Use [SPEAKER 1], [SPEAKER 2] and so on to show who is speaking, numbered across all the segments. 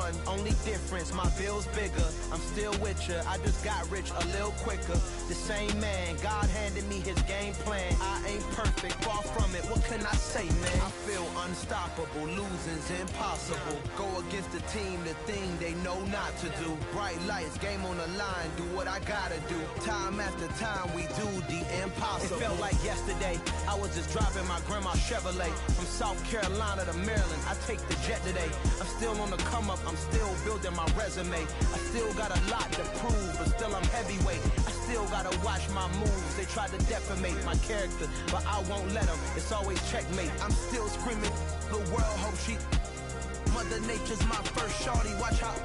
[SPEAKER 1] one, only difference, my bill's bigger. I'm still with ya, I just got rich a little quicker. The same man, God handed me his game plan. I ain't perfect, far from it, what can I say, man? I feel unstoppable, losing's impossible. Go against the team, the thing they know not to do. Bright lights, game on the line, do what I gotta do. Time after time, we do the impossible. It felt like yesterday, I was just driving my grandma's Chevrolet. From South Carolina to Maryland, I take the jet today. I'm still on the come up, I'm still building my resume. I still got a lot to prove, but still I'm heavyweight. I still gotta watch my moves. They try to defamate my character, but I won't let them. It's always checkmate. I'm still screaming, the world hope she. Mother Nature's my first shorty, watch how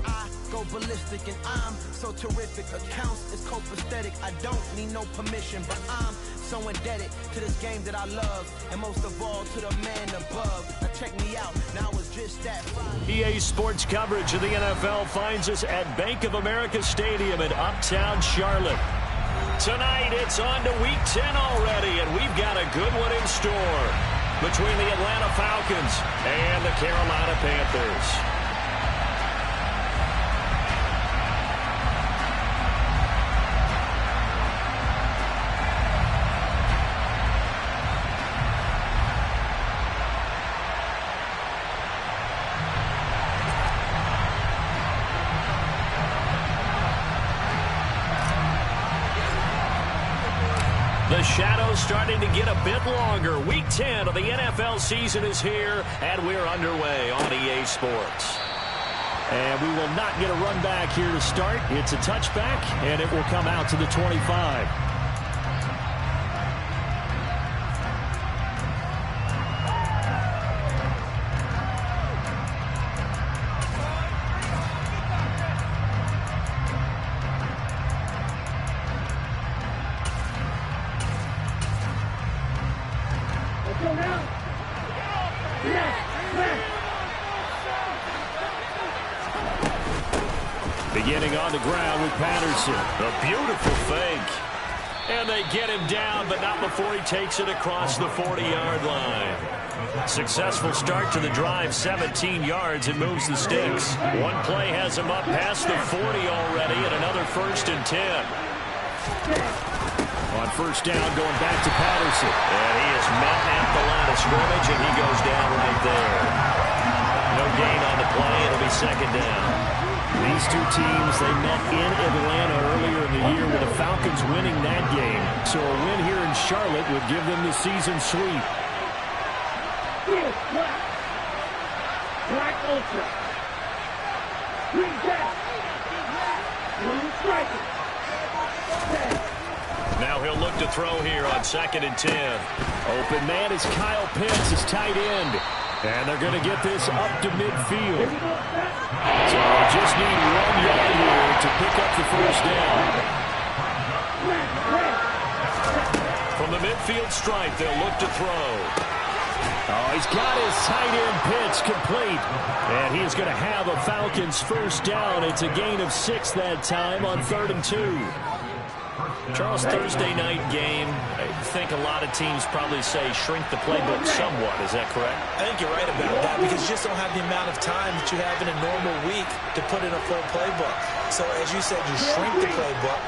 [SPEAKER 1] I go ballistic, and I'm so terrific. Accounts is copacetic, I don't need no permission, but I'm so indebted to this game that I love, and most of all to the man above. Now check me out, now it's just that.
[SPEAKER 2] EA Sports coverage of the NFL finds us at Bank of America Stadium in Uptown Charlotte. Tonight it's on to Week 10 already, and we've got a good one in store between the Atlanta Falcons and the Carolina Panthers. The shadow's starting to get a bit longer. Week 10 of the NFL season is here, and we're underway on EA Sports. And we will not get a run back here to start. It's a touchback, and it will come out to the 25. Beginning on the ground with Patterson. A beautiful fake. And they get him down, but not before he takes it across the 40-yard line. Successful start to the drive, 17 yards, and moves the sticks. One play has him up past the 40 already, and another 1st and 10. On first down, going back to Patterson. And he is met at the line of scrimmage, and he goes down right there. No gain on the play. It'll be 2nd down. These two teams, they met in Atlanta earlier in the year with the Falcons winning that game. So a win here in Charlotte would give them the season sweep.
[SPEAKER 3] Black Ultra. Green Jack. Blue Striker.
[SPEAKER 2] Now he'll look to throw here on 2nd and 10. Open man is Kyle Pitts, his tight end. And they're going to get this up to midfield. So just need 1 yard here to pick up the 1st down. From the midfield stripe, they'll look to throw. Oh, he's got his tight end Pitts complete. And he's going to have a Falcons 1st down. It's a gain of 6 that time on 3rd and 2. Charles, Thursday night game, I think a lot of teams probably say shrink the playbook somewhat. Is that correct?
[SPEAKER 4] I think you're right about that because you just don't have the amount of time that you have in a normal week to put in a full playbook. So as you said, you shrink the playbook,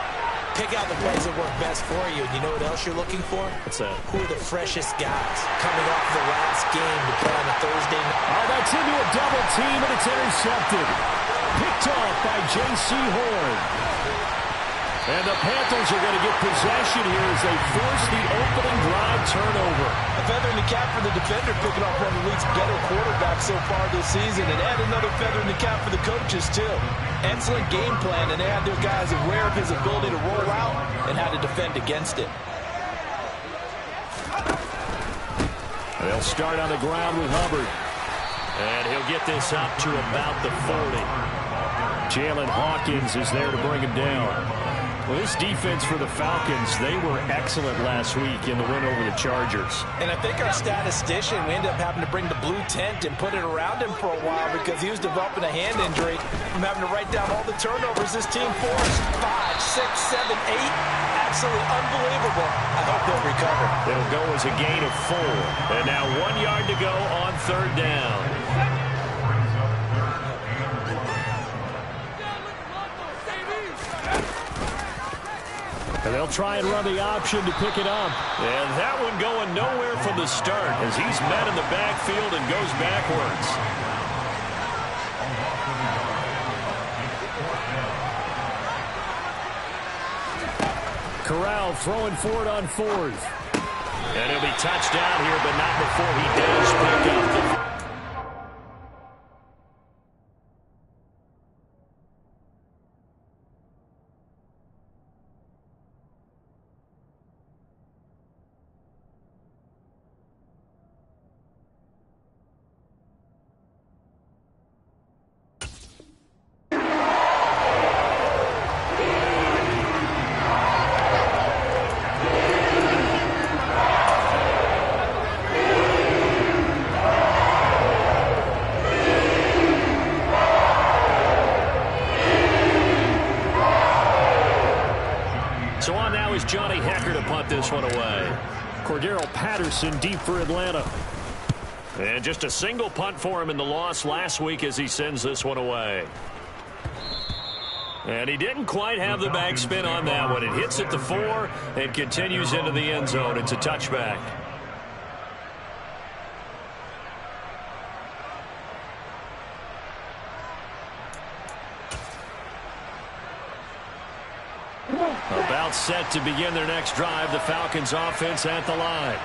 [SPEAKER 4] pick out the plays that work best for you. And you know what else you're looking for?
[SPEAKER 2] What's that?
[SPEAKER 4] Who are the freshest guys coming off the last game to play on a Thursday night?
[SPEAKER 2] Oh, that's into a double team, and it's intercepted. Picked off by J.C. Horn. And the Panthers are going to get possession here as they force the opening drive turnover.
[SPEAKER 4] A feather in the cap for the defender, picking off one of the league's better quarterbacks so far this season. And add another feather in the cap for the coaches, too. Excellent game plan, and they had their guys aware of his ability to roll out and how to defend against it.
[SPEAKER 2] They'll start on the ground with Hubbard. And he'll get this up to about the 40. Jalen Hawkins is there to bring him down. Well, this defense for the Falcons, they were excellent last week in the win over the Chargers.
[SPEAKER 4] And I think our statistician, we ended up having to bring the blue tent and put it around him for a while because he was developing a hand injury from having to write down all the turnovers this team forced. 5, 6, 7, 8. Absolutely unbelievable. I hope they'll recover.
[SPEAKER 2] It'll go as a gain of 4. And now 1 yard to go on 3rd down. They'll try and run the option to pick it up. And that one going nowhere from the start as he's met in the backfield and goes backwards. Corral throwing for it on 4th. And he'll be touched down here, but not before he does pick up the... this one away. Cordero Patterson deep for Atlanta. And just a single punt for him in the loss last week as he sends this one away. And he didn't quite have the backspin on that one. It hits at the 4 and continues into the end zone. It's a touchback. About set to begin their next drive. The Falcons offense at the line.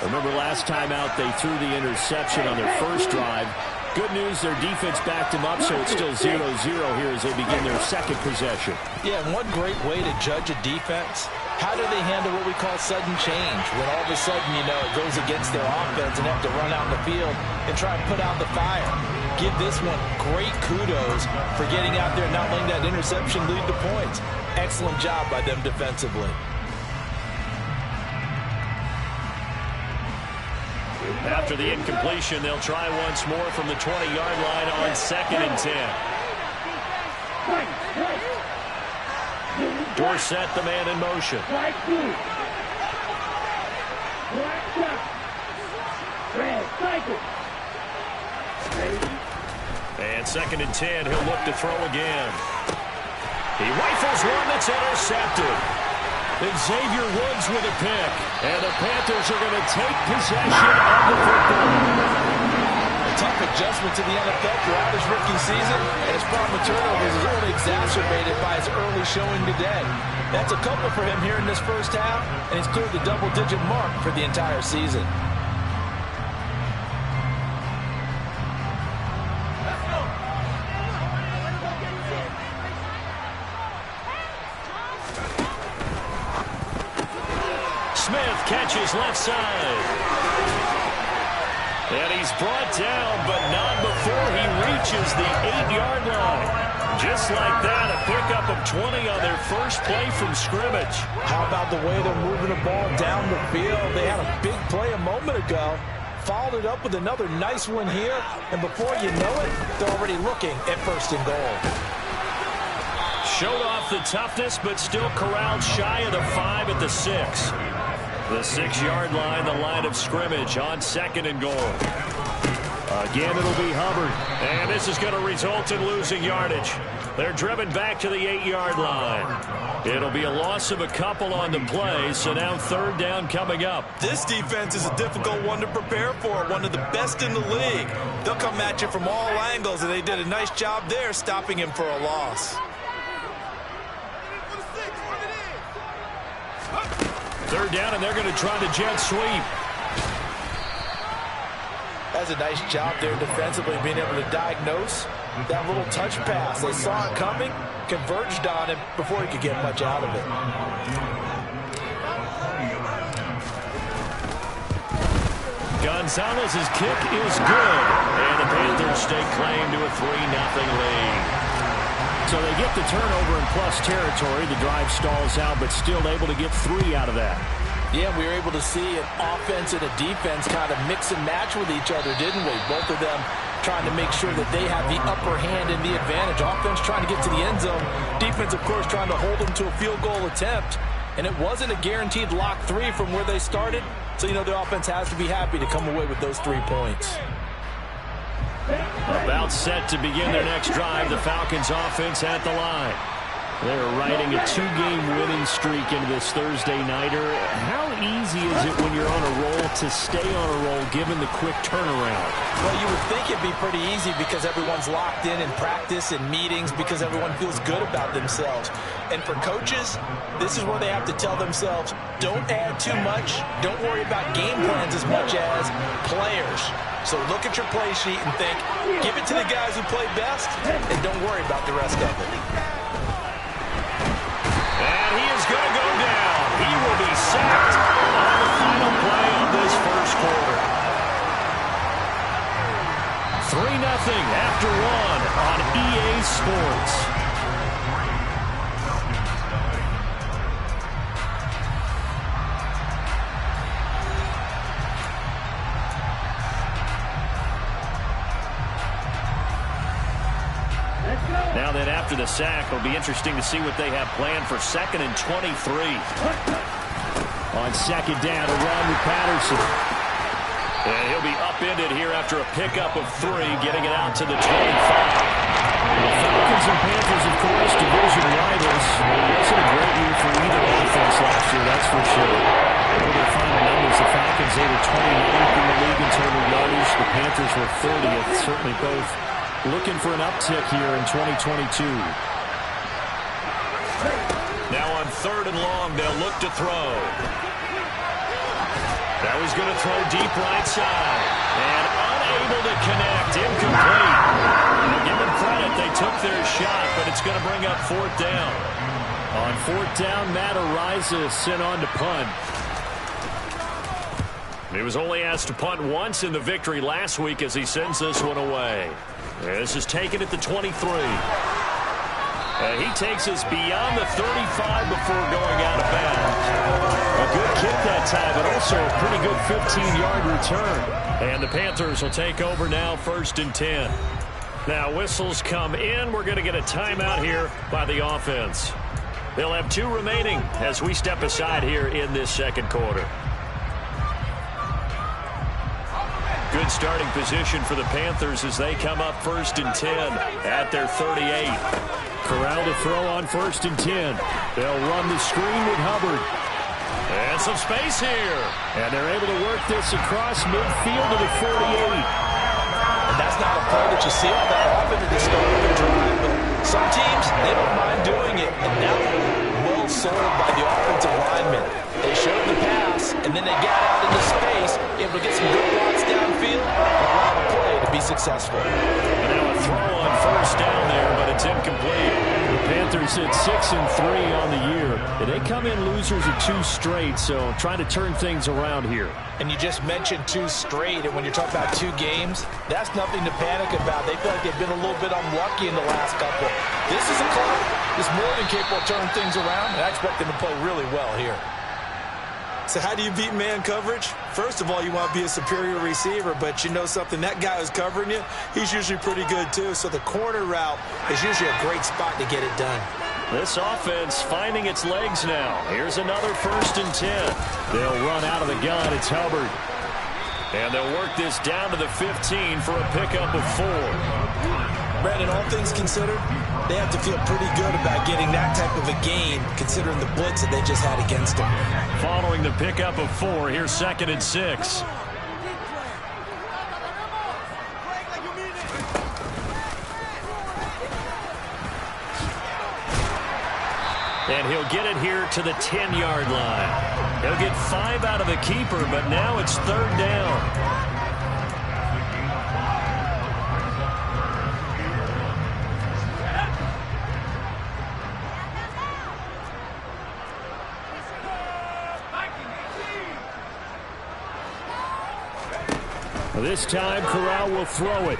[SPEAKER 2] Remember last time out they threw the interception on their first drive. Good news, their defense backed them up, so it's still 0-0 here as they begin their second possession. Yeah, and one great way to judge a defense, how do they handle what we call sudden change? When all of a sudden, you know, it goes against their offense and have to run out in the field and try and put out the fire. Give this one great kudos for getting out there and not letting that interception lead to points. Excellent job by them defensively. After the incompletion, they'll try once more from the 20-yard line on 2nd and 10. Dorsett, the man in motion. And 2nd and 10, he'll look to throw again. He rifles one that's intercepted. And Xavier Woods with a pick. And the Panthers are going to take possession of the football. A tough adjustment to the NFL throughout his rookie season. And his problem with turnovers is only exacerbated by his early showing today. That's a couple for him here in this first half. And he's cleared the double-digit mark for the entire season. Catches left side. And he's brought down, but not before he reaches the 8-yard line. Just like that, a pickup of 20 on their first play from scrimmage. How about the way they're moving the ball down the field? They had a big play a moment ago. Followed it up with another nice one here. And before you know it, they're already looking at 1st and goal. Showed off the toughness, but still corralled shy of the 5 at the 6. The 6-yard line, the line of scrimmage on 2nd and goal. Again, it'll be Hubbard. And this is going to result in losing yardage. They're driven back to the 8-yard line. It'll be a loss of a couple on the play, so now 3rd down coming up. This defense is a difficult one to prepare for, one of the best in the league. They'll come at you from all angles, and they did a nice job there stopping him for a loss. 3rd down, and they're going to try the jet sweep. That's a nice job there defensively, being able to diagnose that little touch pass. They saw it coming, converged on it before he could get much out of it. Gonzalez's kick is good, and the Panthers stake claim to a 3-0 lead. So they get the turnover in plus territory. The drive stalls out, but still able to get 3 out of that. Yeah, we were able to see an offense and a defense kind of mix and match with each other, didn't we? Both of them trying to make sure that they have the upper hand and the advantage. Offense trying to get to the end zone. Defense, of course, trying to hold them to a field goal attempt. And it wasn't a guaranteed lock 3 from where they started. So, you know, the offense has to be happy to come away with those 3 points. About set to begin their next drive. The Falcons offense at the line. They're riding a 2-game winning streak into this Thursday nighter. How easy is it when you're on a roll to stay on a roll given the quick turnaround?
[SPEAKER 4] Well, you would think it'd be pretty easy because everyone's locked in practice and meetings because everyone feels good about themselves. And for coaches, this is where they have to tell themselves, don't add too much. Don't worry about game plans as much as players. So look at your play sheet and think, give it to the guys who play best and don't worry about the rest of it.
[SPEAKER 2] And he is going to go down. He will be sacked on the final play of this first quarter. 3-0 after 1 on EA Sports. Now then, after the sack, it'll be interesting to see what they have planned for 2nd and 23. On 2nd down, a run with Patterson. And he'll be upended here after a pickup of 3, getting it out to the 25. The Falcons and Panthers, of course, division rivals. It wasn't a great year for either offense last year, that's for sure. Over their final numbers, the Falcons, they were 29th in the league in total yardage. The Panthers were 30th. Certainly both looking for an uptick here in 2022.
[SPEAKER 3] Now on 3rd and long, they'll look to throw. That was going to throw deep right side. And unable to connect. Incomplete. Now give them credit. They took their shot, but it's going to bring up 4th down.
[SPEAKER 2] On 4th down, Matt Ariza sent on to punt.
[SPEAKER 3] He was only asked to punt once in the victory last week as he sends this one away. This is taken at the 23.
[SPEAKER 2] He takes us beyond the 35 before going out of bounds. A good kick that time, but also a pretty good 15-yard return.
[SPEAKER 3] And the Panthers will take over now, 1st and 10. Now whistles come in. We're going to get a timeout here by the offense. They'll have 2 remaining as we step aside here in this 2nd quarter. Good starting position for the Panthers as they come up 1st and 10 at their 38.
[SPEAKER 2] Corral to throw on 1st and 10. They'll run the screen with Hubbard.
[SPEAKER 3] And some space here.
[SPEAKER 2] And they're able to work this across midfield to the 48.
[SPEAKER 4] And that's not a play that you see all that often at the start of a drive, but some teams, they don't mind doing it. And that one, well sold by the offensive lineman. They showed the pass, and then they got out into space, able to get some good blocks downfield, and allow the play to be successful.
[SPEAKER 3] And now a throw on 1st down there, but it's incomplete.
[SPEAKER 2] The Panthers hit 6 and 3 on the year. And they come in losers of 2 straight, so trying to turn things around here.
[SPEAKER 4] And you just mentioned 2 straight, and when you're talking about 2 games, that's nothing to panic about. They feel like they've been a little bit unlucky in the last couple. This is a club that's more than capable of turning things around, and I expect them to play really well here.
[SPEAKER 5] So how do you beat man coverage? First of all, you want to be a superior receiver, but you know something, that guy who's covering you, he's usually pretty good too. So the corner route is usually a great spot to get it done.
[SPEAKER 3] This offense finding its legs now. Here's another 1st and 10.
[SPEAKER 2] They'll run out of the gun. It's Hubbard.
[SPEAKER 3] And they'll work this down to the 15 for a pickup of 4.
[SPEAKER 5] Brandon, all things considered, they have to feel pretty good about getting that type of a gain, considering the blitz that they just had against them.
[SPEAKER 3] Following the pickup of 4, here's 2nd and 6. And he'll get it here to the 10-yard line. He'll get 5 out of the keeper, but now it's 3rd down.
[SPEAKER 2] This time, Corral will throw it.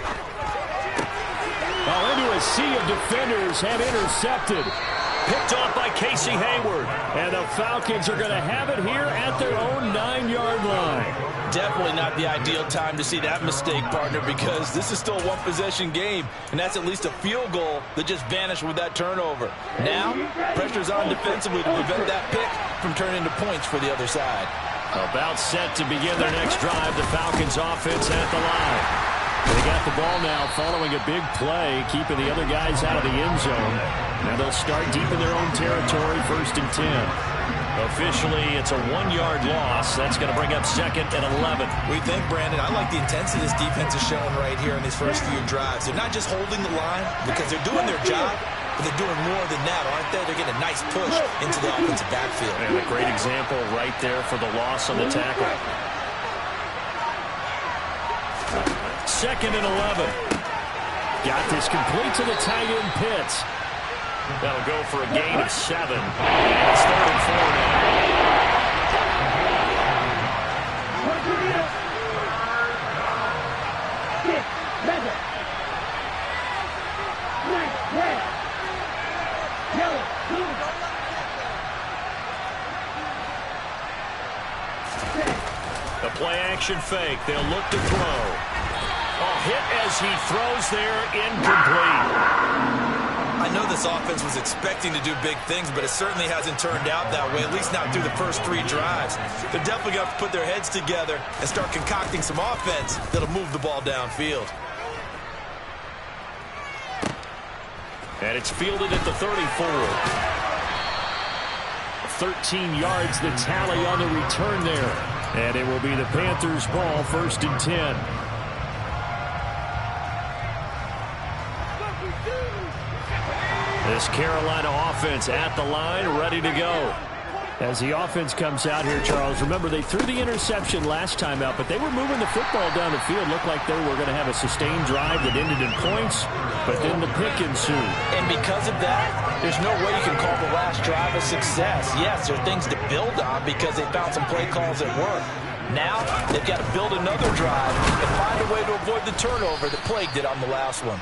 [SPEAKER 2] Into a sea of defenders have intercepted.
[SPEAKER 3] Picked off by Casey Hayward.
[SPEAKER 2] And the Falcons are going to have it here at their own 9-yard line.
[SPEAKER 4] Definitely not the ideal time to see that mistake, partner, because this is still a one-possession game, and that's at least a field goal that just vanished with that turnover. Now, pressure's on defensively to prevent that pick from turning into points for the other side.
[SPEAKER 3] About set to begin their next drive. The Falcons offense at the line.
[SPEAKER 2] They got the ball now following a big play, keeping the other guys out of the end zone. And they'll start deep in their own territory, 1st and 10. Officially, it's a 1-yard loss. That's going to bring up 2nd and 11.
[SPEAKER 5] We think, Brandon, I like the intensity this defense is showing right here in these first few drives. They're not just holding the line because they're doing their job, but they're doing more than that, aren't they? They're getting a nice push into the offensive backfield.
[SPEAKER 2] And a great example right there for the loss on the tackle. 2nd and 11. Got this complete to the tight end, Pitts. That'll go for a gain of 7. And it's 3rd and 4 now. The play-action fake. They'll look to throw. A hit as he throws there, incomplete.
[SPEAKER 5] I know this offense was expecting to do big things, but it certainly hasn't turned out that way, at least not through the first 3 drives. They're definitely going to have to put their heads together and start concocting some offense that'll move the ball downfield.
[SPEAKER 2] And it's fielded at the 34. 13 yards the tally on the return there. And it will be the Panthers' ball, 1st and 10. This Carolina offense at the line, ready to go. As the offense comes out here, Charles, remember they threw the interception last time out, but they were moving the football down the field. Looked like they were going to have a sustained drive that ended in points, but then the pick ensued.
[SPEAKER 4] And because of that, there's no way you can call the last drive a success. Yes, there are things to build on because they found some play calls that work. Now they've got to build another drive and find a way to avoid the turnover that plagued it on the last one.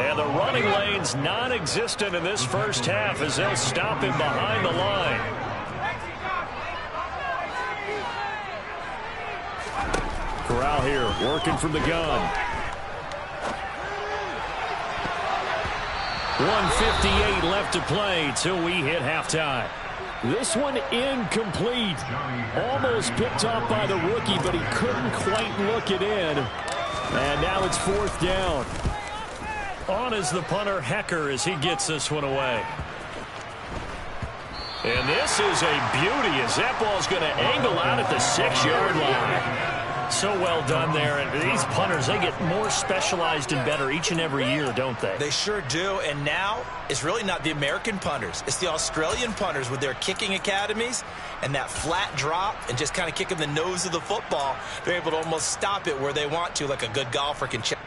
[SPEAKER 2] And the running lane's non-existent in this first half as they'll stop him behind the line. Corral here, working from the gun. 1:58 left to play till we hit halftime. This one incomplete. Almost picked off by the rookie, but he couldn't quite look it in. And now it's 4th down. On is the punter, Hecker, as he gets this one away. And this is a beauty as that ball's going to angle out at the 6-yard line. So well done there. And these punters, they get more specialized and better each and every year, don't they?
[SPEAKER 5] They sure do. And now it's really not the American punters. It's the Australian punters with their kicking academies and that flat drop and just kind of kicking the nose of the football. They're able to almost stop it where they want to, like a good golfer can check.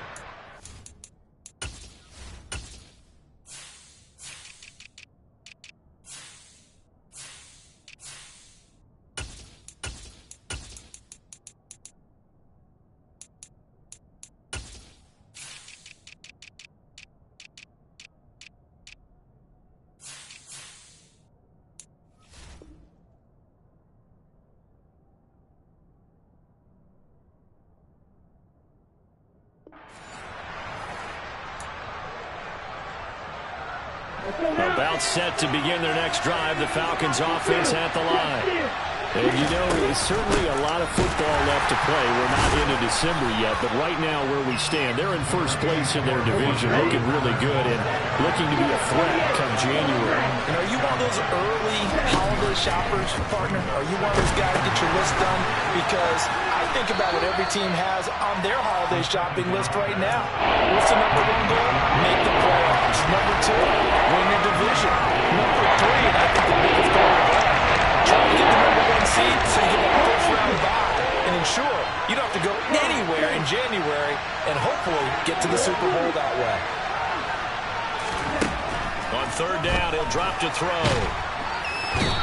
[SPEAKER 2] About set to begin their next drive, the Falcons offense at the line. And you know, there's certainly a lot of football left to play. We're not into December yet, but right now where we stand, they're in first place in their division, looking really good and looking to be a threat come January.
[SPEAKER 4] And are you one of those early holiday shoppers, partner? Are you one of those guys that get your list done? Because I think about what every team has on their holiday shopping list right now. What's the number 1 goal? Make the playoffs. Number 2, win your division. Number 3, and I think the biggest goal of all, try to get the number 1 seed so you get that first-round bye and ensure you don't have to go anywhere in January and hopefully get to the Super Bowl that way.
[SPEAKER 2] On 3rd down, he'll drop to throw.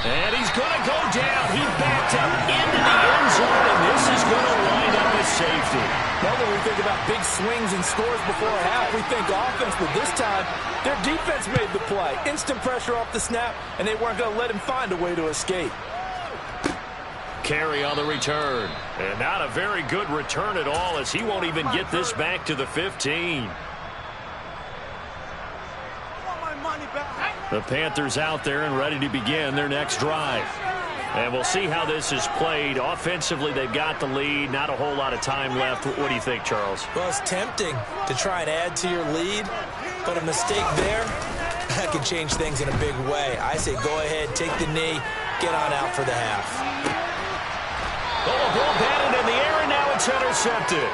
[SPEAKER 2] And he's going to go down. He backed up into the end zone, and this is going to line up as safety.
[SPEAKER 4] Normally we think about big swings and scores before a half. We think offense, but this time their defense made the play. Instant pressure off the snap, and they weren't going to let him find a way to escape.
[SPEAKER 2] Carry on the return. And not a very good return at all as he won't even get this back to the 15. The Panthers out there and ready to begin their next drive.
[SPEAKER 3] And we'll see how this is played. Offensively, they've got the lead. Not a whole lot of time left. What do you think, Charles?
[SPEAKER 4] Well, it's tempting to try and add to your lead, but a mistake there, that can change things in a big way. I say go ahead, take the knee, get on out for the half.
[SPEAKER 3] Oh, a ball batted in the air, and now it's intercepted.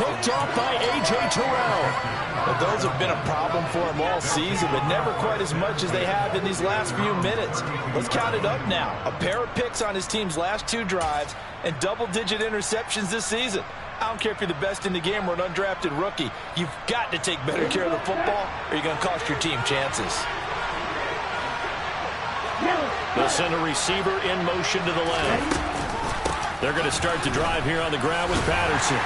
[SPEAKER 3] Picked off by A.J. Terrell.
[SPEAKER 4] Well, those have been a problem for him all season, but never quite as much as they have in these last few minutes. Let's count it up now. A pair of picks on his team's last 2 drives and double-digit interceptions this season. I don't care if you're the best in the game or an undrafted rookie. You've got to take better care of the football or you're going to cost your team chances.
[SPEAKER 3] They'll send a receiver in motion to the left. They're going to start the drive here on the ground with Patterson.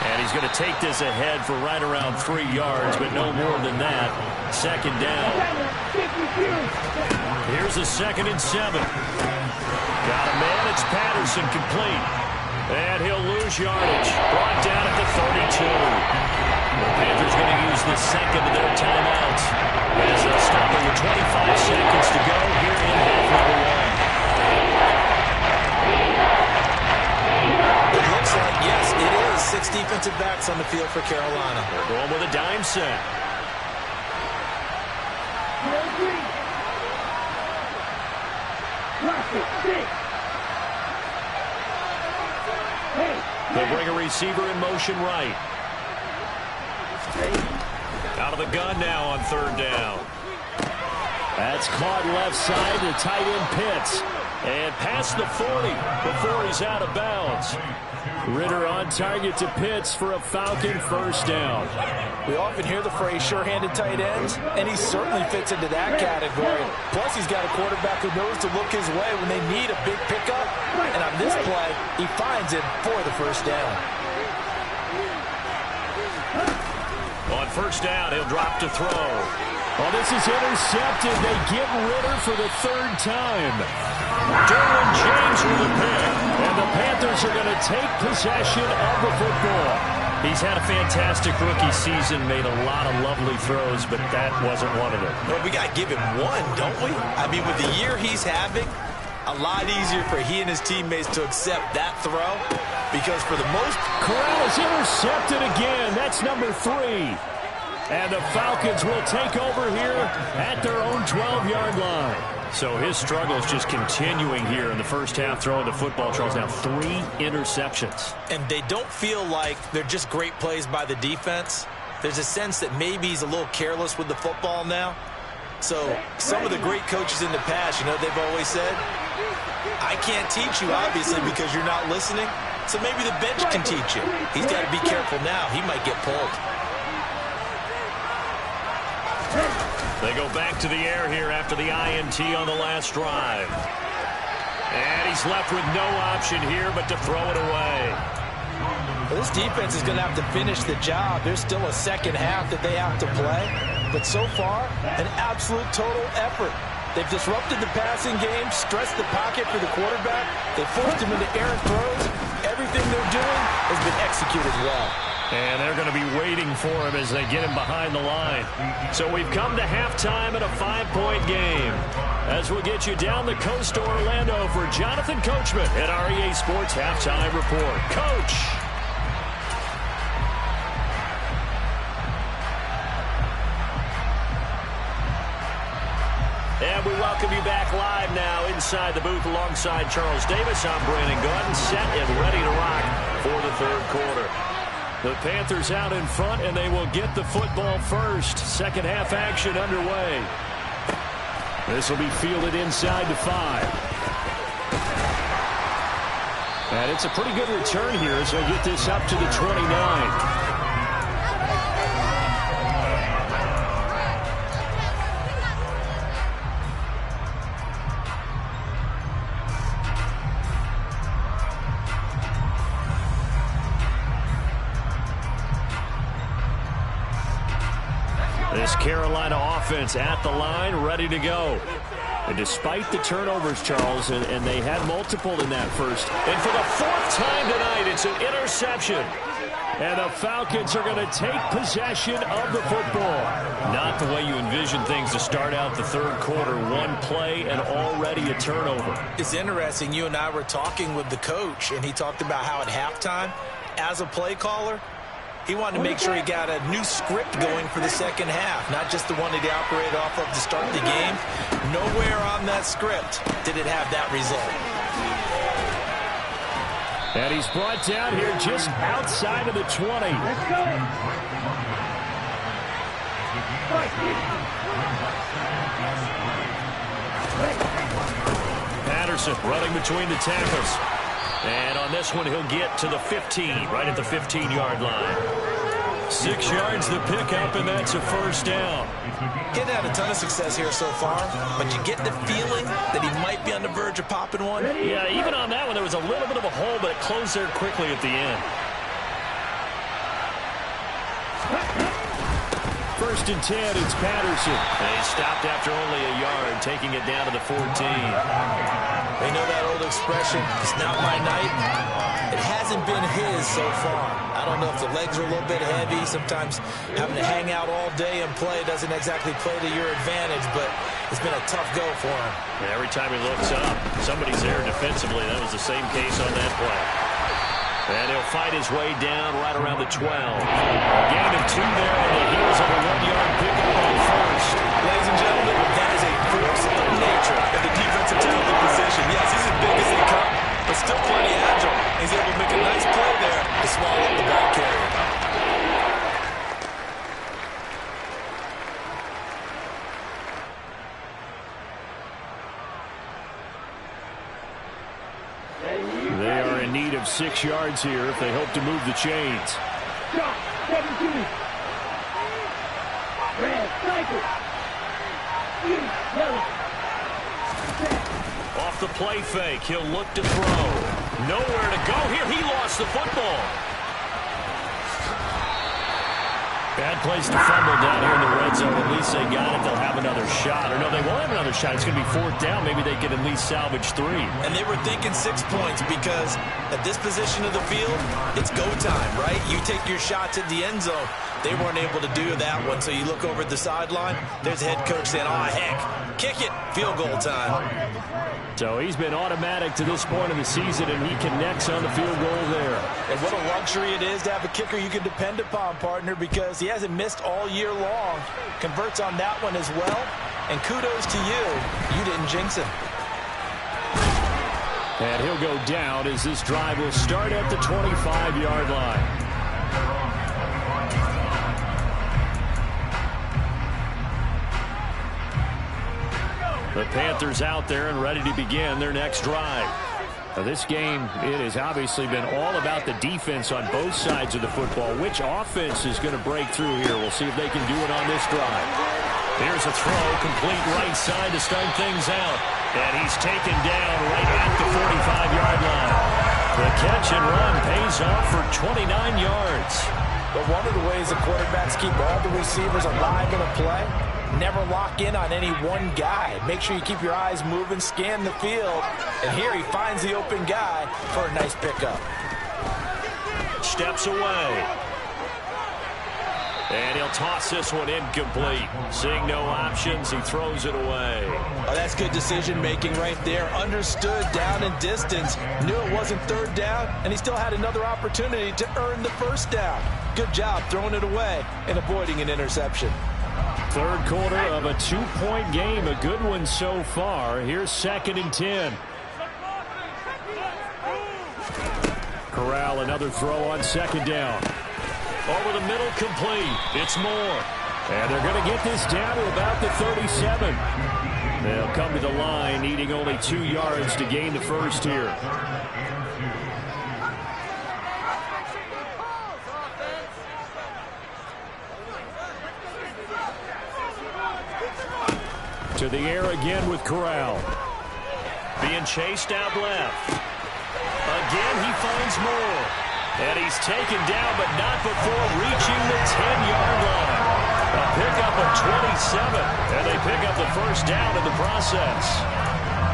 [SPEAKER 3] And he's going to take this ahead for right around 3 yards, but no more than that. Second down. Here's a 2nd and 7. Got a man. It's Patterson, complete. And he'll lose yardage. Brought down at the 32. The Panthers going to use the second of their timeouts as they'll stop it with 25 seconds to go here in half number 1.
[SPEAKER 4] It looks like, yes, it is 6 defensive backs on the field for Carolina.
[SPEAKER 3] They're going with a dime set. They'll bring a receiver in motion right. Out of the gun now on 3rd down. That's caught left side to tight end Pitts. And past the 40 before he's out of bounds. Ritter on target to Pitts for a Falcon first down.
[SPEAKER 4] We often hear the phrase sure-handed tight ends, and he certainly fits into that category. Plus, he's got a quarterback who knows to look his way when they need a big pickup. And on this play, he finds it for the first down.
[SPEAKER 3] On first down, he'll drop to throw. Oh, this is intercepted. They get Ritter for the 3rd time. Derwin James with a pick. And the Panthers are going to take possession of the football. He's had a fantastic rookie season, made a lot of lovely throws, but that wasn't one of them.
[SPEAKER 4] Well, we got to give him one, don't we? I mean, with the year he's having, a lot easier for he and his teammates to accept that throw because for the most...
[SPEAKER 3] Corral is intercepted again. That's number 3. And the Falcons will take over here at their own 12-yard line. So his struggle is just continuing here in the first half, throwing the football. Charles, now 3 interceptions.
[SPEAKER 4] And they don't feel like they're just great plays by the defense. There's a sense that maybe he's a little careless with the football now. So some of the great coaches in the past, you know, they've always said, I can't teach you, obviously, because you're not listening. So maybe the bench can teach you. He's got to be careful now. He might get pulled.
[SPEAKER 3] They go back to the air here after the INT on the last drive. And he's left with no option here but to throw it away.
[SPEAKER 4] Well, this defense is going to have to finish the job. There's still a second half that they have to play. But so far, an absolute total effort. They've disrupted the passing game, stressed the pocket for the quarterback. They forced him into errant throws. Everything they're doing has been executed well.
[SPEAKER 3] And they're going to be waiting for him as they get him behind the line. So we've come to halftime in a 5-point game. As we'll get you down the coast to Orlando for Jonathan Coachman at REA Sports Halftime Report. Coach! And we welcome you back live now inside the booth alongside Charles Davis. I'm Brandon Gordon, set and ready to rock for the 3rd quarter. The Panthers out in front, and they will get the football first. Second half action underway. This will be fielded inside the 5. And it's a pretty good return here as they get this up to the 29. This Carolina offense at the line, ready to go. And despite the turnovers, Charles, and they had multiple in that first, and for the 4th time tonight, it's an interception.
[SPEAKER 2] And the Falcons are going to take possession of the football.
[SPEAKER 3] Not the way you envision things to start out the third quarter. One play and already a turnover.
[SPEAKER 4] It's interesting. You and I were talking with the coach, and he talked about how at halftime, as a play caller, he wanted to make sure he got a new script going for the second half, not just the one that he operated off of to start the game. Nowhere on that script did it have that result.
[SPEAKER 2] And he's brought down here just outside of the 20. Let's go.
[SPEAKER 3] Patterson running between the tackles. And on this one, he'll get to the 15, right at the 15-yard line.
[SPEAKER 2] 6 yards the pickup, and that's a first down.
[SPEAKER 4] Getting had a ton of success here so far, but you get the feeling that he might be on the verge of popping one.
[SPEAKER 3] Yeah, even on that one, there was a little bit of a hole, but it closed there quickly at the end.
[SPEAKER 2] First and 10, it's Patterson.
[SPEAKER 3] And he stopped after only a yard, taking it down to the 14.
[SPEAKER 4] They know that old expression, it's not my night. It hasn't been his so far. I don't know if the legs are a little bit heavy. Sometimes having to hang out all day and play doesn't exactly play to your advantage, but it's been a tough go for him.
[SPEAKER 3] And every time he looks up, somebody's there defensively. That was the same case on that play. And he'll fight his way down right around the 12. Gain of 2 there on the heels of a 1-yard pickup on first.
[SPEAKER 5] Ladies and gentlemen, that is a force of nature at the defensive tackle position. Yes, he's as big as they come, but still plenty agile. He's able to make a nice play there to swallow up the ball carrier.
[SPEAKER 2] They are in need of 6 yards here if they hope to move the chains.
[SPEAKER 3] Off the play fake, he'll look to throw. Nowhere to go here. He lost the football.
[SPEAKER 2] Bad place to fumble down here in the red zone. At least they got it. They'll have another shot. Or no, they won't have another shot. It's going to be 4th down. Maybe they can at least salvage 3.
[SPEAKER 4] And they were thinking 6 points because at this position of the field, it's go time, right? You take your shots at the end zone. They weren't able to do that one. So you look over at the sideline, there's the head coach saying, oh, heck, kick it, field goal time.
[SPEAKER 2] So he's been automatic to this point of the season, and he connects on the field goal there.
[SPEAKER 4] And what a luxury it is to have a kicker you can depend upon, partner, because he hasn't missed all year long. Converts on that one as well. And kudos to you. You didn't jinx him.
[SPEAKER 2] And he'll go down as this drive will start at the 25-yard line. The Panthers out there and ready to begin their next drive. Now this game, it has obviously been all about the defense on both sides of the football. Which offense is going to break through here? We'll see if they can do it on this drive. Here's a throw, complete right side to start things out. And he's taken down right at the 45-yard line. The catch and run pays off for 29 yards.
[SPEAKER 4] But one of the ways the quarterbacks keep all the receivers alive in a play, never lock in on any one guy. Make sure you keep your eyes moving, scan the field. And here he finds the open guy for a nice pickup.
[SPEAKER 3] Steps away. And he'll toss this one incomplete. Seeing no options, he throws it away.
[SPEAKER 4] Oh, that's good decision-making right there. Understood down and distance. Knew it wasn't 3rd down, and he still had another opportunity to earn the 1st down. Good job throwing it away and avoiding an interception.
[SPEAKER 2] 3rd quarter of a 2-point game. A good one so far. Here's 2nd and 10. Corral, another throw on 2nd down. Over the middle, complete. It's Moore. And they're going to get this down to about the 37. They'll come to the line, needing only 2 yards to gain the first here. To the air again with Corral.
[SPEAKER 3] Being chased out left. Again, he finds Moore. And he's taken down, but not before reaching the 10-yard line. A pickup of 27, and they pick up the first down in the process.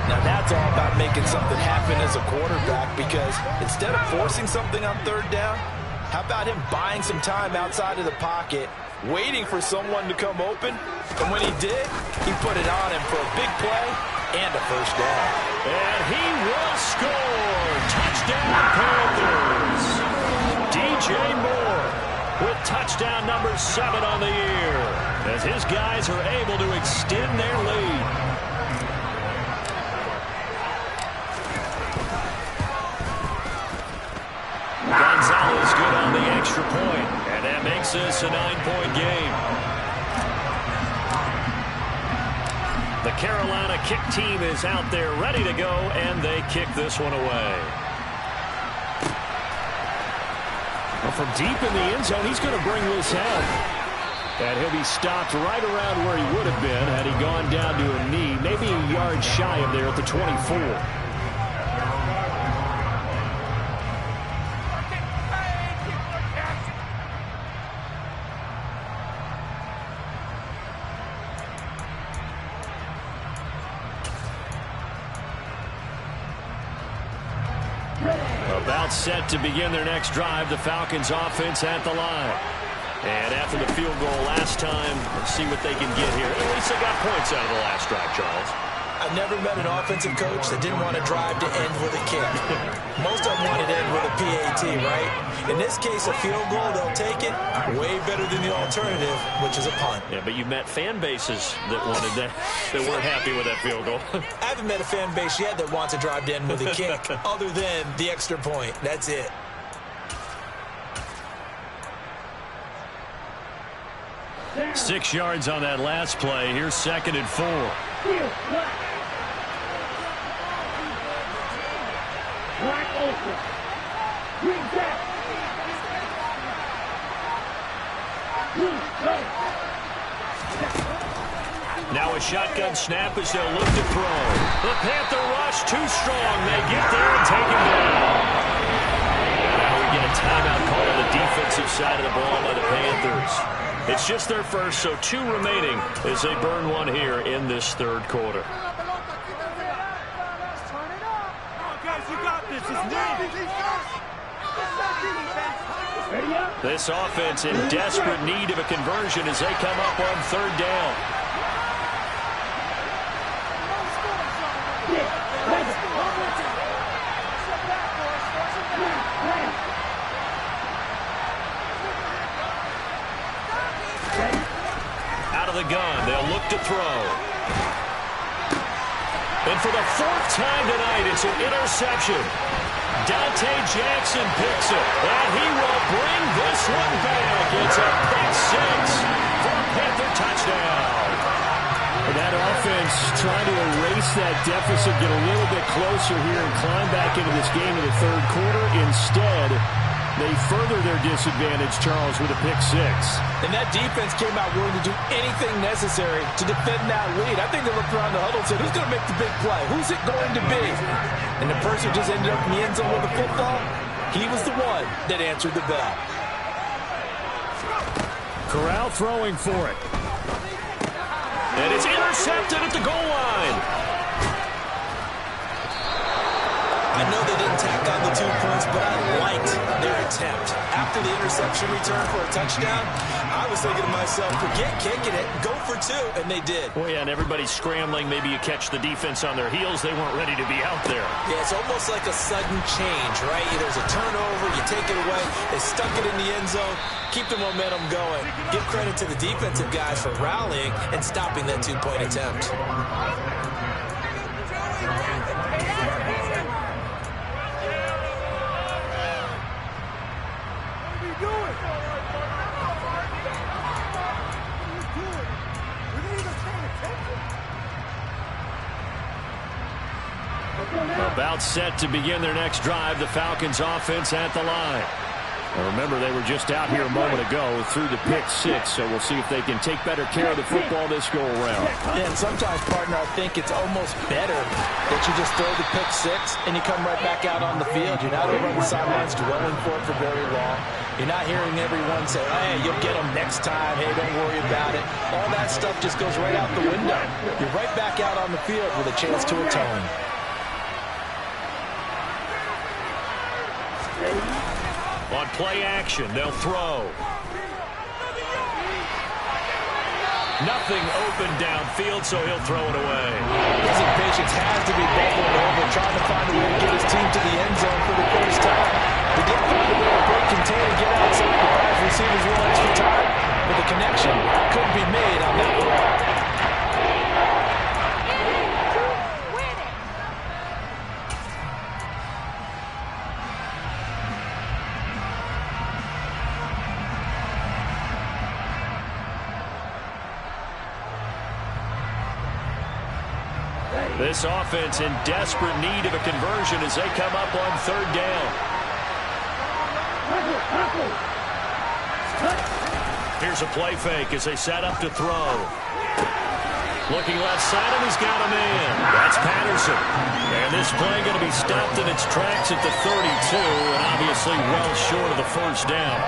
[SPEAKER 4] Now that's all about making something happen as a quarterback, because instead of forcing something on 3rd down, How about him buying some time outside of the pocket, waiting for someone to come open? And when he did, he put it on him for a big play and a first down.
[SPEAKER 3] And he will score. Touchdown, Panthers. DJ Moore with touchdown number 7 on the year, as his guys are able to extend their lead. Gonzalez good on the extra point, and that makes this a 9-point game. The Carolina kick team is out there ready to go, and they kick this one away. Well, from deep in the end zone, he's going to bring this out. And he'll be stopped right around where he would have been had he gone down to a knee, maybe a yard shy of there at the 24. About set to begin their next drive, the Falcons offense at the line. And after the field goal last time, let's see what they can get here. At least they got points out of the last drive, Charles.
[SPEAKER 4] I've never met an offensive coach that didn't want to drive to end with a kick. Most of them wanted to end with a PAT, right? In this case, a field goal, they'll take it. Way better than the alternative, which is a punt.
[SPEAKER 3] Yeah, but you've met fan bases that wanted that weren't happy with that field goal.
[SPEAKER 4] I haven't met a fan base yet that wants to drive to end with a kick, other than the extra point. That's it.
[SPEAKER 3] Six yards on that last play. Here's 2nd and 4. Now a shotgun snap as they'll look to throw. The Panther rush too strong. They get there and take him down. Now we get a timeout call on the defensive side of the ball by the Panthers. It's just their first, so 2 remaining as they burn one here in this 3rd quarter. This offense in desperate need of a conversion as they come up on 3rd down. Out of the gun, they'll look to throw. And for the 4th time tonight, it's an interception. Dante Jackson picks it, and he will bring this one back. It's a pick 6 for a Panther touchdown. That offense trying to erase that deficit, get a little bit closer here and climb back into this game in the 3rd quarter. Instead, they further their disadvantage, Charles, with a pick 6.
[SPEAKER 4] And that defense came out willing to do anything necessary to defend that lead. I think they looked around the huddle and said, who's going to make the big play? Who's it going to be? And the person who just ended up in the end zone with the football, he was the one that answered the bell.
[SPEAKER 3] Corral throwing for it. And it's intercepted at the goal line.
[SPEAKER 4] I know they didn't tack on the 2 points, but I liked their attempt. After the interception return for a touchdown, I was thinking to myself, forget kicking it, go for 2, and they did.
[SPEAKER 3] Well, yeah, and everybody's scrambling. Maybe you catch the defense on their heels. They weren't ready to be out there.
[SPEAKER 4] Yeah, it's almost like a sudden change, right? There's a turnover, you take it away, they stuck it in the end zone, keep the momentum going. Give credit to the defensive guys for rallying and stopping that 2-point attempt.
[SPEAKER 3] About set to begin their next drive, the Falcons offense at the line. Now remember, they were just out here a moment ago through the pick 6, so we'll see if they can take better care of the football this go around.
[SPEAKER 4] Yeah, and sometimes, partner, I think it's almost better that you just throw the pick 6 and you come right back out on the field. You're not over on the sidelines dwelling for it for very long. You're not hearing everyone say, hey, you'll get them next time. Hey, don't worry about it. All that stuff just goes right out the window. You're right back out on the field with a chance to atone.
[SPEAKER 3] On play action, they'll throw. Nothing open downfield, so he'll throw it away.
[SPEAKER 4] His impatience has to be bubbling over, trying to find a way to get his team to the end zone for the first time. He did find a way to break contain and get outside to buy his receivers a little extra time, but the connection couldn't be made on that throw.
[SPEAKER 3] This offense in desperate need of a conversion as they come up on third down. Here's a play fake as they set up to throw. Looking left side, and he's got a man. That's Patterson. And this play going to be stopped in its tracks at the 32, and obviously well short of the first down.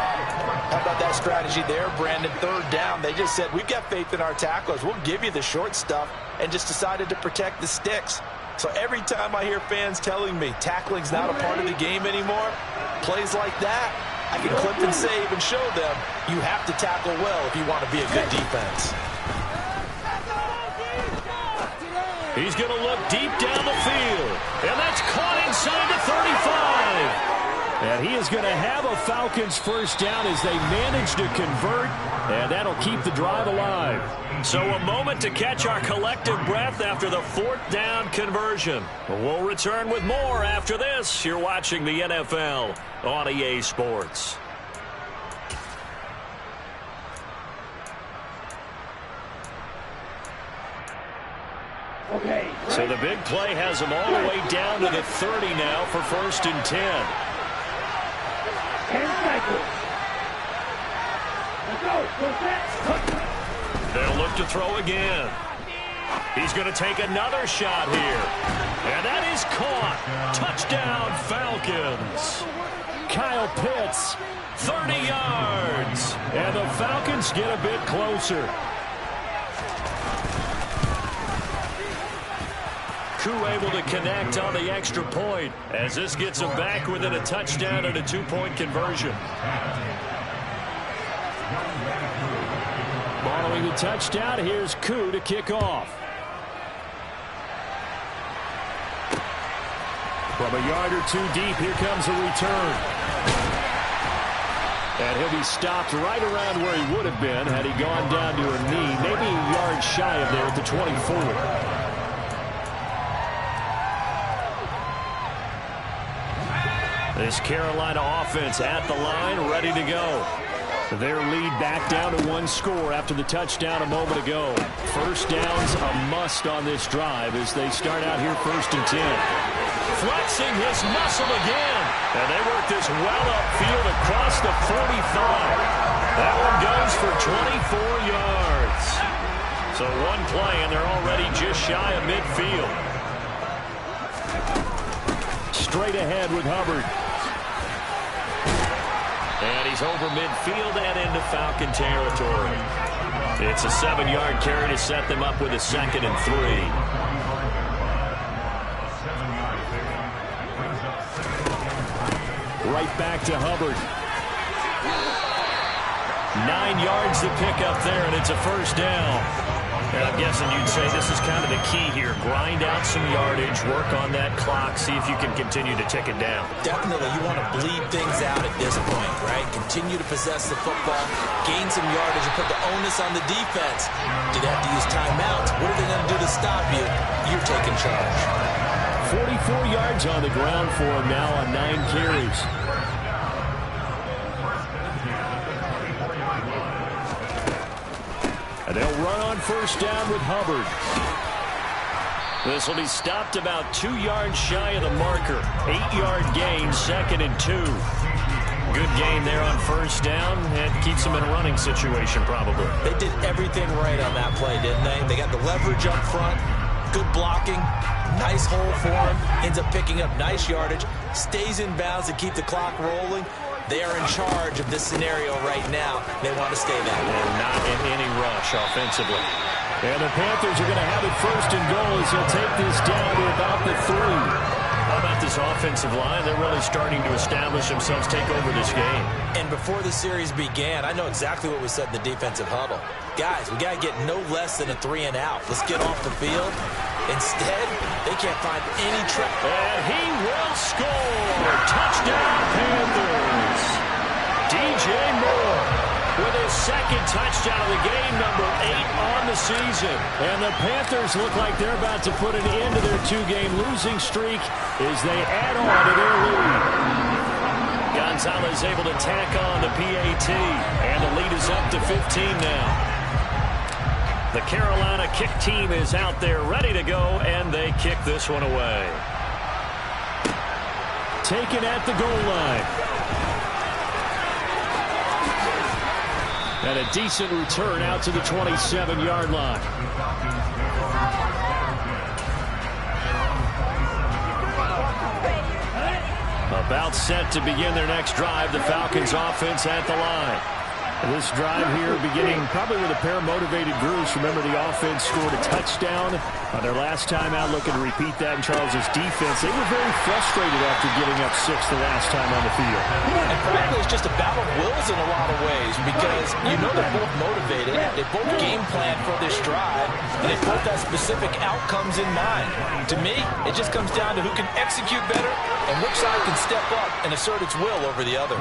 [SPEAKER 4] How about that strategy there, Brandon? Third down, they just said, we've got faith in our tacklers. We'll give you the short stuff, and just decided to protect the sticks. So every time I hear fans telling me tackling's not a part of the game anymore, plays like that, I can clip and save and show them you have to tackle well if you want to be a good defense.
[SPEAKER 3] He's going to look deep down the field, and that's caught inside the 35. And he is going to have a Falcons first down as they manage to convert, and that'll keep the drive alive. So a moment to catch our collective breath after the fourth down conversion. We'll return with more after this. You're watching the NFL on EA Sports.
[SPEAKER 2] Okay.
[SPEAKER 3] So the big play has them all the way down to the 30 now for 1st and 10.
[SPEAKER 2] 10 cycles. Let's go.
[SPEAKER 3] They'll look to throw again. He's going to take another shot here. And that is caught. Touchdown, Falcons. Kyle Pitts, 30 yards. And the Falcons get a bit closer. Koo able to connect on the extra point as this gets them back within a touchdown and a 2-point conversion. Following the touchdown, here's Koo to kick off. From a yard or two deep, here comes a return. And he'll be stopped right around where he would have been had he gone down to a knee, maybe a yard shy of there at the 24. This Carolina offense at the line, ready to go. Their lead back down to 1 score after the touchdown a moment ago. First down's a must on this drive as they start out here 1st and 10. Flexing his muscle again. And they work this well upfield across the 45. That one goes for 24 yards. So one play and they're already just shy of midfield. Straight ahead with Hubbard. And he's over midfield and into Falcon territory. It's a 7-yard carry to set them up with a 2nd and 3. Right back to Hubbard. 9 yards to pick up there, and it's a first down. And I'm guessing you'd say this is kind of the key here. Grind out some yardage, work on that clock, see if you can continue to tick it down.
[SPEAKER 4] Definitely, you want to bleed things out at this point, right? Continue to possess the football, gain some yardage, and put the onus on the defense. Do they have to use timeouts? What are they going to do to stop you? You're taking charge.
[SPEAKER 3] 44 yards on the ground for him now on 9 carries. And they'll run on first down with Hubbard. This will be stopped about 2 yards shy of the marker. 8-yard gain, 2nd and 2. Good gain there on first down, and keeps them in a running situation probably.
[SPEAKER 4] They did everything right on that play, didn't they? They got the leverage up front, good blocking, nice hole for him, ends up picking up nice yardage, stays in bounds to keep the clock rolling. They are in charge of this scenario right now. They want to stay that way.
[SPEAKER 3] And not in any rush offensively. And the Panthers are going to have it 1st and goal as he'll take this down to about the 3. How about with this offensive line. They're really starting to establish themselves, take over this game.
[SPEAKER 4] And before the series began, I know exactly what was said in the defensive huddle. Guys, we got to get no less than a 3-and-out. Let's get off the field. Instead, they can't find any track.
[SPEAKER 3] And he will score. Touchdown, Panthers. DJ Moore with his second touchdown of the game, number 8 on the season. And the Panthers look like they're about to put an end to their 2-game losing streak as they add on to their lead. Gonzalez able to tack on the PAT, and the lead is up to 15 now. The Carolina kick team is out there ready to go, and they kick this one away. Taken at the goal line. And a decent return out to the 27-yard line. About set to begin their next drive, the Falcons offense at the line. This drive here beginning probably with a pair of motivated groups. Remember, the offense scored a touchdown on their last time out, looking to repeat that in Charles's defense. They were very frustrated after giving up 6 the last time on the field.
[SPEAKER 4] And frankly, it's just a battle of wills in a lot of ways because you know they're both motivated. They both game plan for this drive, and they both have specific outcomes in mind. To me, it just comes down to who can execute better and which side can step up and assert its will over the other.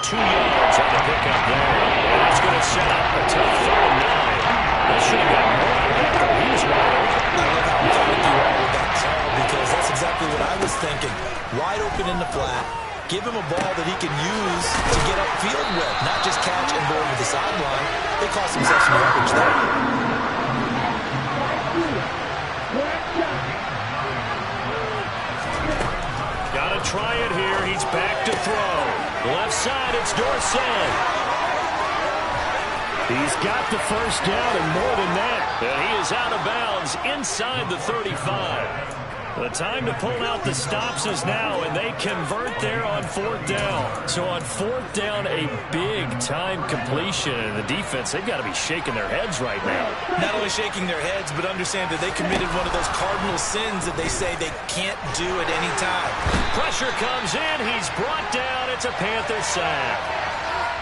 [SPEAKER 3] 2 yards on the pickup there. And that's going to set up a tough 3rd and 9. They should have gotten more out of that, though. He was wide open.
[SPEAKER 4] I love how emphatic you are with that call because that's exactly what I was thinking. Wide open in the flat. Give him a ball that he can use to get upfield with, not just catch and go over the sideline. They cost themselves some yardage there.
[SPEAKER 3] Got to try it here. He's back to throw. Left side, it's Dorsett. He's got the first down and more than that. And he is out of bounds inside the 35. The time to pull out the stops is now, and they convert there on 4th down. So on 4th down, a big-time completion. And the defense, they've got to be shaking their heads right now.
[SPEAKER 4] Not only shaking their heads, but understand that they committed one of those cardinal sins that they say they can't do at any time.
[SPEAKER 3] Pressure comes in. He's brought down. It's a Panther sack.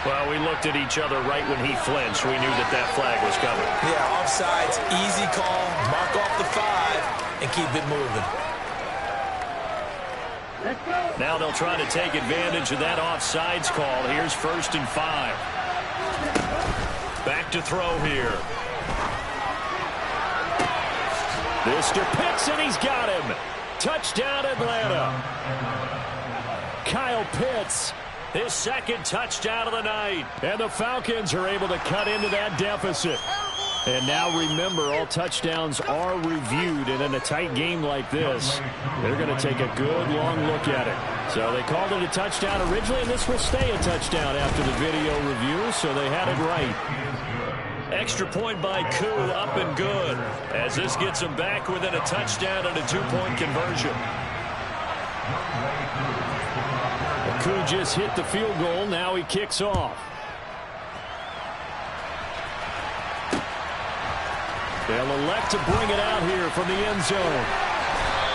[SPEAKER 3] Well, we looked at each other right when he flinched. We knew that that flag was coming.
[SPEAKER 4] Yeah, offsides, easy call. Mark off the 5 and keep it moving.
[SPEAKER 3] Now they'll try to take advantage of that offsides call. Here's 1st and 5. Back to throw here. Mr. Pitts, and he's got him. Touchdown, Atlanta. Kyle Pitts, his 2nd touchdown of the night. And the Falcons are able to cut into that deficit. And now remember, all touchdowns are reviewed, and in a tight game like this, they're going to take a good long look at it. So they called it a touchdown originally, and this will stay a touchdown after the video review, so they had it right. Extra point by Koo, up and good, as this gets them back within a touchdown and a 2-point conversion. Koo just hit the field goal. Now he kicks off. They'll elect to bring it out here from the end zone.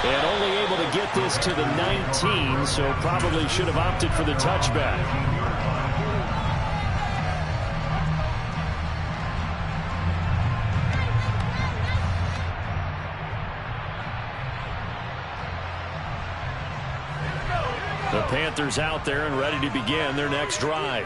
[SPEAKER 3] And only able to get this to the 19, so probably should have opted for the touchback. The Panthers out there and ready to begin their next drive.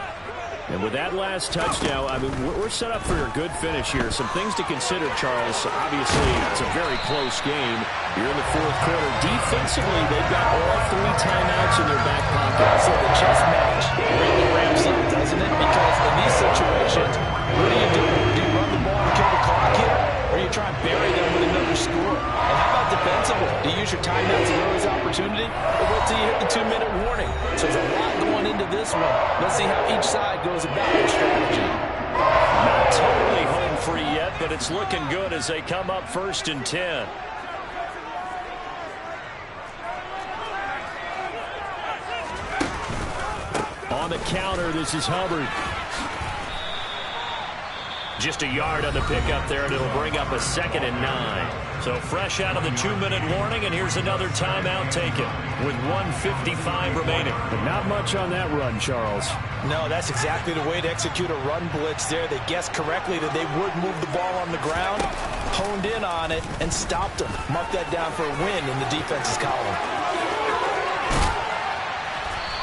[SPEAKER 3] And with that last touchdown, I mean, we're set up for a good finish here. Some things to consider, Charles. Obviously, it's a very close game. You're in the 4th quarter. Defensively, they've got all 3 timeouts in their back pocket.
[SPEAKER 4] So the chess match really ramps up, doesn't it? Because in these situations, what do? Do you run the ball and kill the clock here? Or do you try and bury them with another score? And how about defensively? Do you use your timeouts as early as opportunity? Or wait till you hit the 2-minute warning? So there's a lot going into this one. Let's see how each side goes about their strategy.
[SPEAKER 3] Not totally home free yet, but it's looking good as they come up 1st and 10. On the counter, this is Hubbard. Just a yard on the pickup there, and it'll bring up a 2nd and 9. So fresh out of the 2-minute warning, and here's another timeout taken with 1:55 remaining.
[SPEAKER 2] But not much on that run, Charles.
[SPEAKER 4] No, that's exactly the way to execute a run blitz there. They guessed correctly that they would move the ball on the ground, honed in on it, and stopped them. Mark that down for a win in the defense's column.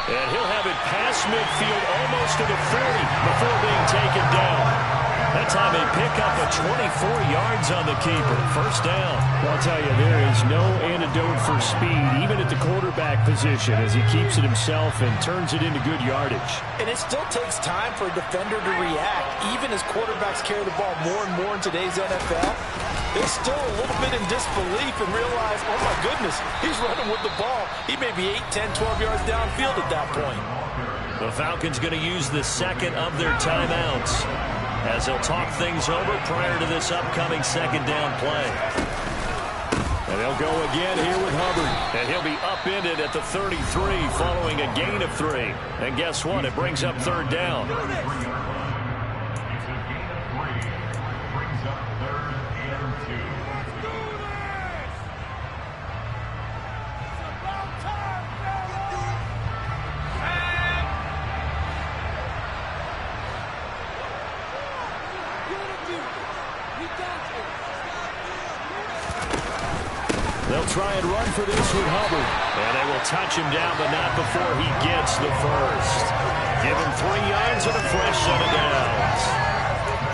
[SPEAKER 3] And he'll have it past midfield almost to the 40 before being taken down. That time they pick up a 24 yards on the keeper. First down.
[SPEAKER 2] Well, I'll tell you, there is no antidote for speed, even at the quarterback position, as he keeps it himself and turns it into good yardage.
[SPEAKER 4] And it still takes time for a defender to react. Even as quarterbacks carry the ball more and more in today's NFL, they're still a little bit in disbelief and realize, oh my goodness, he's running with the ball. He may be 8, 10, 12 yards downfield at that point.
[SPEAKER 3] The Falcons going to use the second of their timeouts as they'll talk things over prior to this upcoming second down play.
[SPEAKER 2] And they'll go again here with Hubbard.
[SPEAKER 3] And he'll be upended at the 33 following a gain of 3. And guess what? It brings up third down.
[SPEAKER 2] They'll try and run for this with Hubbard.
[SPEAKER 3] And they will touch him down, but not before he gets the first. Give him 3 yards and a fresh set of downs.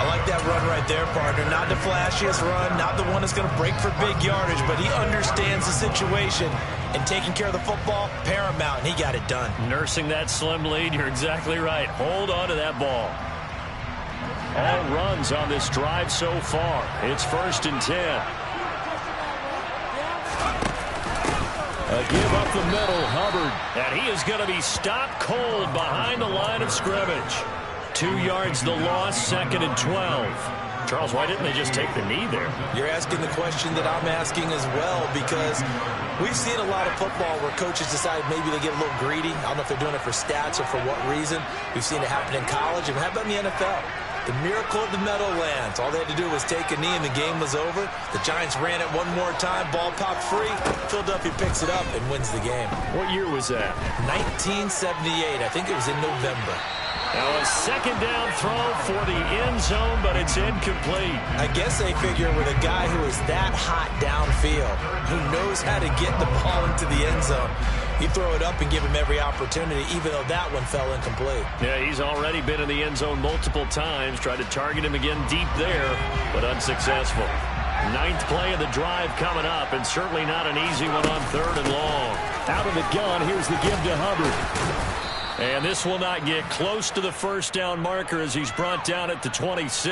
[SPEAKER 4] I like that run right there, partner. Not the flashiest run, not the one that's going to break for big yardage, but he understands the situation, and taking care of the football, paramount, and he got it done.
[SPEAKER 3] Nursing that slim lead, you're exactly right. Hold on to that ball. All runs on this drive so far. It's 1st and 10.
[SPEAKER 2] A give up the middle, Hubbard.
[SPEAKER 3] And he is going to be stopped cold behind the line of scrimmage. 2 yards the loss, 2nd and 12. Charles, why didn't they just take the knee there?
[SPEAKER 4] You're asking the question that I'm asking as well, because we've seen a lot of football where coaches decide maybe they get a little greedy. I don't know if they're doing it for stats or for what reason. We've seen it happen in college, and how about in the NFL? The miracle of the Meadowlands. All they had to do was take a knee and the game was over. The Giants ran it one more time. Ball popped free. Philadelphia picks it up and wins the game.
[SPEAKER 3] What year was that?
[SPEAKER 4] 1978. I think it was in November.
[SPEAKER 3] Now a second down throw for the end zone, but it's incomplete.
[SPEAKER 4] I guess they figure with a guy who is that hot downfield, who knows how to get the ball into the end zone, you throw it up and give him every opportunity, even though that one fell incomplete.
[SPEAKER 3] Yeah, he's already been in the end zone multiple times. Tried to target him again deep there, but unsuccessful. 9th play of the drive coming up, and certainly not an easy one on 3rd and long.
[SPEAKER 2] Out of the gun, here's the give to Hubbard.
[SPEAKER 3] And this will not get close to the first down marker as he's brought down at the 26.